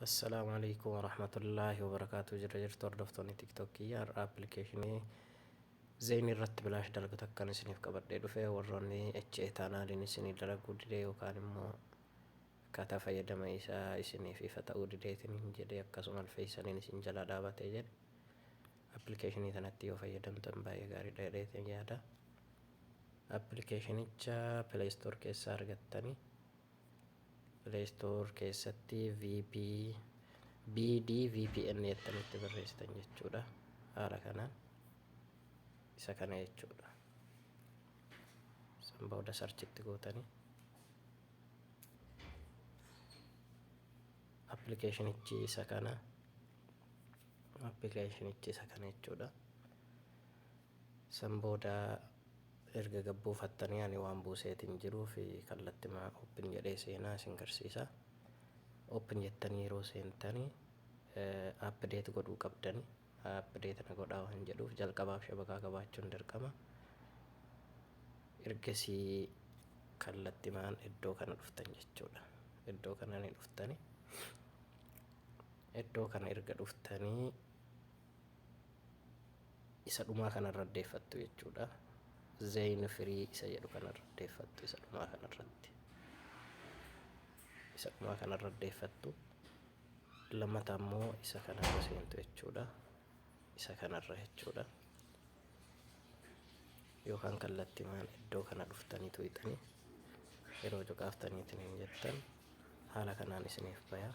Assalamualaikum warahmatullahi wabarakatuh. Jirtu hordoftoonni tiktokii har'a appilikeeshinii zeeyinii irratti bilaash dalagatu akkan isiniif qabadhee dhufee warroonni HA taanaaliin isinii dalaguu didee yookaan immoo akkaataa fayyadama isaa isiniif ifa ta'uu dideetiin jedhee akkasuma alfeessaniin isin jalaa dhaabatee jedhe appilikeeshinii kanatti yoo fayyadamtan baay'ee gaariidha jedheetiin yaada. Appilikeeshinicha pileestoor keessaa argattanii pileestoor keessatti BD VPN jettanitti barreessitan jechuudha. Haala kanaan isa kana jechuudha. San booda sarchitti gootanii appilikeeshinichi isa kana jechuudha. San booda erga gabbuufattanii ani waan buuseetiin jiruu fi kallattimaa open jedhee seenaa isin garsiisa. Open jettanii yeroo seentanii update godhuu qabdanii update na godhaa waan jedhuuf jalqabaaf shabakaa qabaachuun dirqama. Ergasii kallattimaan iddoo kana dhuftan jechuudha. Iddoo kana ni dhuftanii iddoo kana erga dhuftanii isa dhumaa kanarra addeeffattu jechuudha. Zeeyinii firii isa jedhu kanarra addeeffattu isa dhumaa kanarra addeeffattu. Lammataa immoo isa kanarra seentu jechuudha. Isa kanarra jechuudha. Yookaan kallattimaan iddoo kana dhuftanii tuqxanii yeroo joqaaftaniitiin hin jettan haala kanaan isiniif bayaa.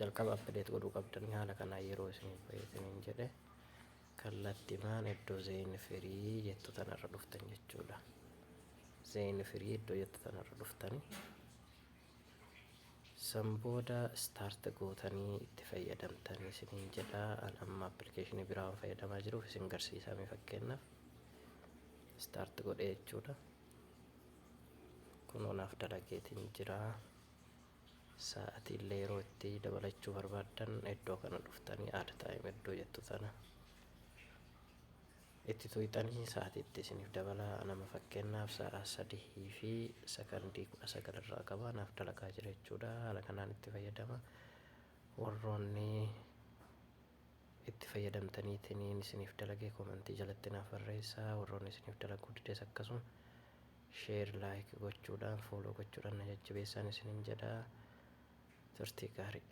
Jalqaba update godhuu qabdanii haala kanaan yeroo isiniif bayeetiin hin jedhe kallattimaan iddoo zeeyinii firii jettu tanarra dhuftan jechuudha. Zeeyinii firii iddoo jettu tanarra dhuftanii san booda start gootanii itti fayyadamtanii isiniin jedha. An amma appilikeeshinii biraan fayyadamaa jiruuf isin garsiisaa fakkeenyaaf start godhee jechuudha. Kunoo naaf dalageetiin jira. Sa'aatiillee yeroo itti dabalachuu barbaaddan iddoo kana dhuftanii add time iddoo jettu tana itti tuqxanii sa'aatiitti isiniif dabalaa. Nama fakkeenyaaf sa'a 3 fi sekondii 19 irraa qaba naaf dalagaa jira jechuudha. Haala kanaan itti fayyadama. Warroonni itti fayyadamtaniitiin isiniif dalagee komentii jalatti naaf barreessaa. Warroonni isiniif dalaguu dides akkasuma sheer laayik gochuudhaan fooloo gochuudhaan na jajjabeessaa isiniin jedha. Turtii gaarii.